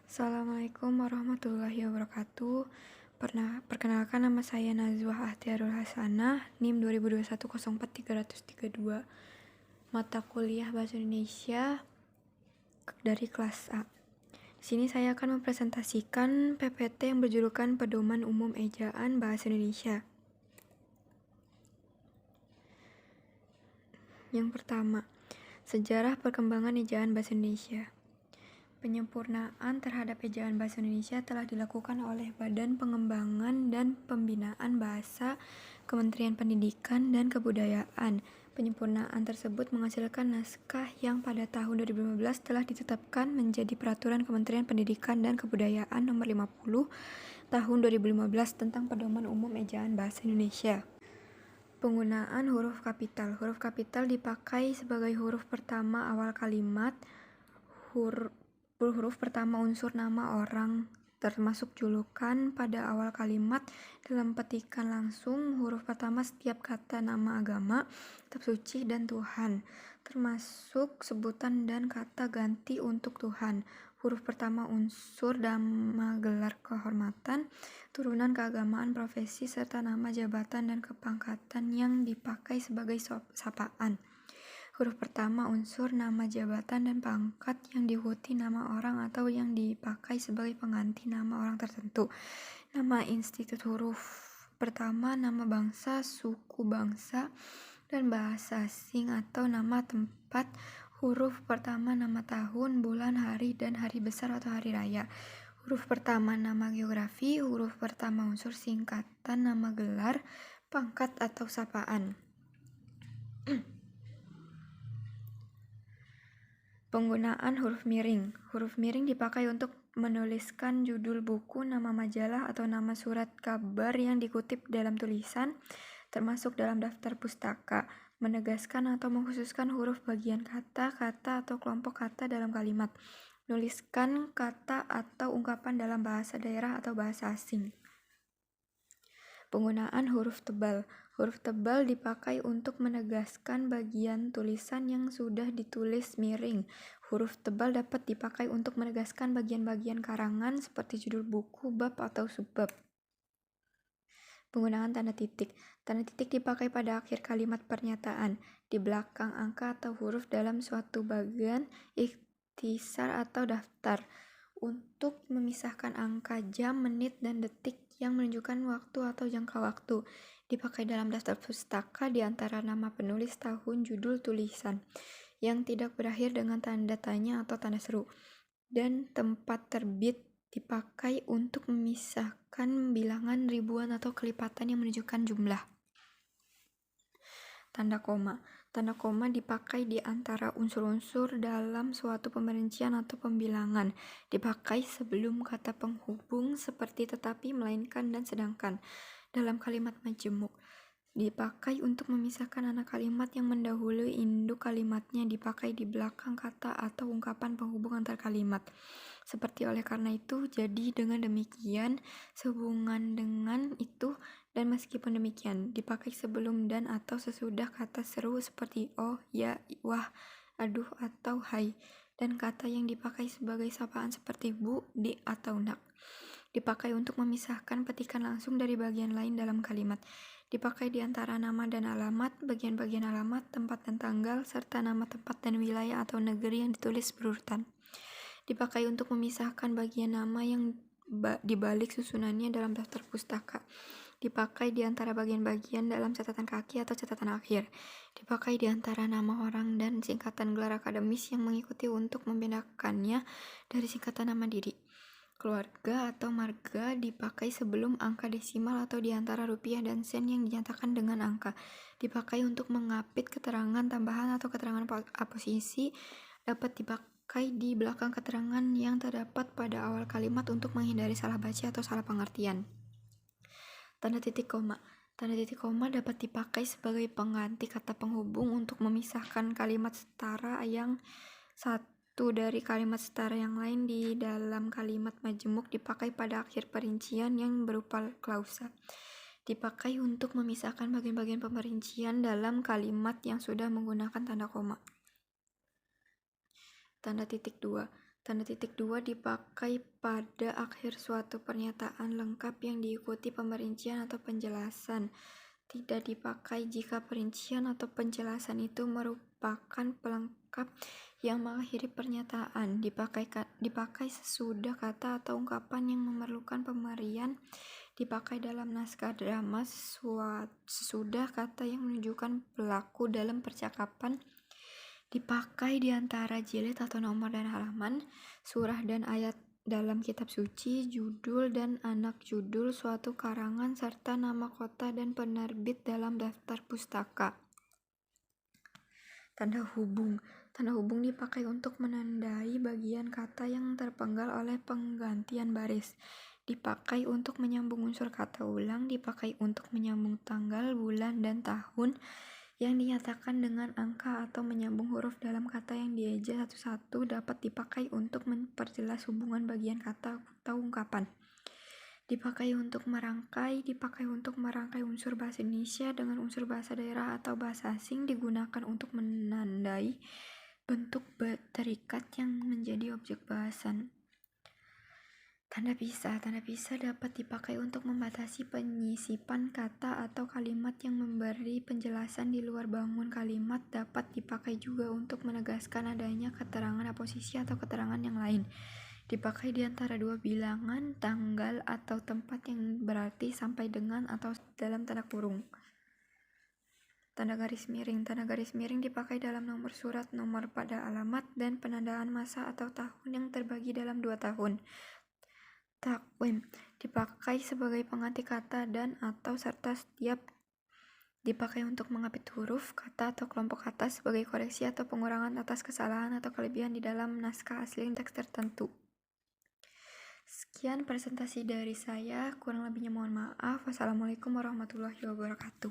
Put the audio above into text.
Assalamualaikum warahmatullahi wabarakatuh. Perkenalkan, nama saya Nazwah Ahtiarul Hasanah, NIM 2021043332. Mata kuliah Bahasa Indonesia dari kelas A. Di sini saya akan mempresentasikan PPT yang berjulukan Pedoman Umum Ejaan Bahasa Indonesia. Yang pertama, sejarah perkembangan ejaan Bahasa Indonesia. Penyempurnaan terhadap ejaan Bahasa Indonesia telah dilakukan oleh Badan Pengembangan dan Pembinaan Bahasa Kementerian Pendidikan dan Kebudayaan. Penyempurnaan tersebut menghasilkan naskah yang pada tahun 2015 telah ditetapkan menjadi Peraturan Kementerian Pendidikan dan Kebudayaan Nomor 50 Tahun 2015 tentang Pedoman Umum Ejaan Bahasa Indonesia. Penggunaan huruf kapital. Huruf kapital dipakai sebagai huruf pertama awal kalimat, huruf pertama unsur nama orang termasuk julukan pada awal kalimat, dalam petikan langsung, huruf pertama setiap kata nama agama, kitab suci, dan Tuhan, termasuk sebutan dan kata ganti untuk Tuhan. Huruf pertama unsur nama gelar kehormatan, turunan keagamaan, profesi, serta nama jabatan dan kepangkatan yang dipakai sebagai sapaan. Huruf pertama unsur nama jabatan dan pangkat yang diikuti nama orang atau yang dipakai sebagai pengganti nama orang tertentu. Nama institut. Huruf pertama nama bangsa, suku bangsa, dan bahasa asing atau nama tempat. Huruf pertama nama tahun, bulan, hari, dan hari besar atau hari raya. Huruf pertama nama geografi. Huruf pertama unsur singkatan nama gelar, pangkat, atau sapaan. Penggunaan huruf miring. Huruf miring dipakai untuk menuliskan judul buku, nama majalah, atau nama surat kabar yang dikutip dalam tulisan, termasuk dalam daftar pustaka. Menegaskan atau mengkhususkan huruf bagian kata, atau kelompok kata dalam kalimat. Nuliskan kata atau ungkapan dalam bahasa daerah atau bahasa asing. Penggunaan huruf tebal. Huruf tebal dipakai untuk menegaskan bagian tulisan yang sudah ditulis miring. Huruf tebal dapat dipakai untuk menegaskan bagian-bagian karangan seperti judul buku, bab, atau subbab. Penggunaan tanda titik. Tanda titik dipakai pada akhir kalimat pernyataan, di belakang angka atau huruf dalam suatu bagian ikhtisar atau daftar, untuk memisahkan angka jam, menit, dan detik yang menunjukkan waktu atau jangka waktu. Dipakai dalam daftar pustaka di antara nama penulis, tahun, judul tulisan, yang tidak berakhir dengan tanda tanya atau tanda seru, dan tempat terbit. Dipakai untuk memisahkan bilangan, ribuan, atau kelipatan yang menunjukkan jumlah. Tanda koma. Tanda koma dipakai di antara unsur-unsur dalam suatu pemerincian atau pembilangan. Dipakai sebelum kata penghubung seperti tetapi, melainkan, dan sedangkan dalam kalimat majemuk. Dipakai untuk memisahkan anak kalimat yang mendahului induk kalimatnya. Dipakai di belakang kata atau ungkapan penghubung antar kalimat. Seperti oleh karena itu, jadi, dengan demikian, sehubungan dengan itu, dan meskipun demikian. Dipakai sebelum dan atau sesudah kata seru seperti oh, ya, wah, aduh, atau hai, dan kata yang dipakai sebagai sapaan seperti bu, di, atau nak. Dipakai untuk memisahkan petikan langsung dari bagian lain dalam kalimat. Dipakai di antara nama dan alamat, bagian-bagian alamat, tempat dan tanggal, serta nama tempat dan wilayah atau negeri yang ditulis berurutan. Dipakai untuk memisahkan bagian nama yang dibalik susunannya dalam daftar pustaka. Dipakai di antara bagian-bagian dalam catatan kaki atau catatan akhir. Dipakai di antara nama orang dan singkatan gelar akademis yang mengikuti untuk membedakannya dari singkatan nama diri. Keluarga atau marga dipakai sebelum angka desimal atau di antara rupiah dan sen yang dinyatakan dengan angka. Dipakai untuk mengapit keterangan tambahan atau keterangan aposisi. Dapat dipakai di belakang keterangan yang terdapat pada awal kalimat untuk menghindari salah baca atau salah pengertian. Tanda titik koma. Tanda titik koma dapat dipakai sebagai pengganti kata penghubung untuk memisahkan kalimat setara yang satu dari kalimat setara yang lain di dalam kalimat majemuk. Dipakai pada akhir perincian yang berupa klausa. Dipakai untuk memisahkan bagian-bagian pemerincian dalam kalimat yang sudah menggunakan tanda koma. Tanda titik 2. Tanda titik 2 dipakai pada akhir suatu pernyataan lengkap yang diikuti pemerincian atau penjelasan. Tidak dipakai jika perincian atau penjelasan itu merupakan pelengkap yang mengakhiri pernyataan. Dipakai sesudah kata atau ungkapan yang memerlukan pemberian. Dipakai dalam naskah drama sesudah kata yang menunjukkan pelaku dalam percakapan. Dipakai di antara jilid atau nomor dan halaman, surah dan ayat dalam kitab suci, judul dan anak judul suatu karangan, serta nama kota dan penerbit dalam daftar pustaka. Tanda hubung. Tanda hubung dipakai untuk menandai bagian kata yang terpenggal oleh penggantian baris. Dipakai untuk menyambung unsur kata ulang, dipakai untuk menyambung tanggal, bulan, dan tahun yang dinyatakan dengan angka atau menyambung huruf dalam kata yang dieja satu-satu, dapat dipakai untuk memperjelas hubungan bagian kata atau ungkapan. Dipakai untuk merangkai unsur bahasa Indonesia dengan unsur bahasa daerah atau bahasa asing, digunakan untuk menandai bentuk terikat yang menjadi objek bahasan. Tanda pisah. Tanda pisah dapat dipakai untuk membatasi penyisipan kata atau kalimat yang memberi penjelasan di luar bangun kalimat. Dapat dipakai juga untuk menegaskan adanya keterangan aposisi atau keterangan yang lain. Dipakai di antara dua bilangan, tanggal, atau tempat yang berarti sampai dengan atau dalam tanda kurung. Tanda garis miring. Tanda garis miring dipakai dalam nomor surat, nomor pada alamat, dan penandaan masa atau tahun yang terbagi dalam 2 tahun. Takwim dipakai sebagai pengganti kata dan atau serta setiap dipakai untuk mengapit huruf, kata atau kelompok kata sebagai koreksi atau pengurangan atas kesalahan atau kelebihan di dalam naskah asli teks tertentu. Sekian presentasi dari saya, kurang lebihnya mohon maaf. Wassalamualaikum warahmatullahi wabarakatuh.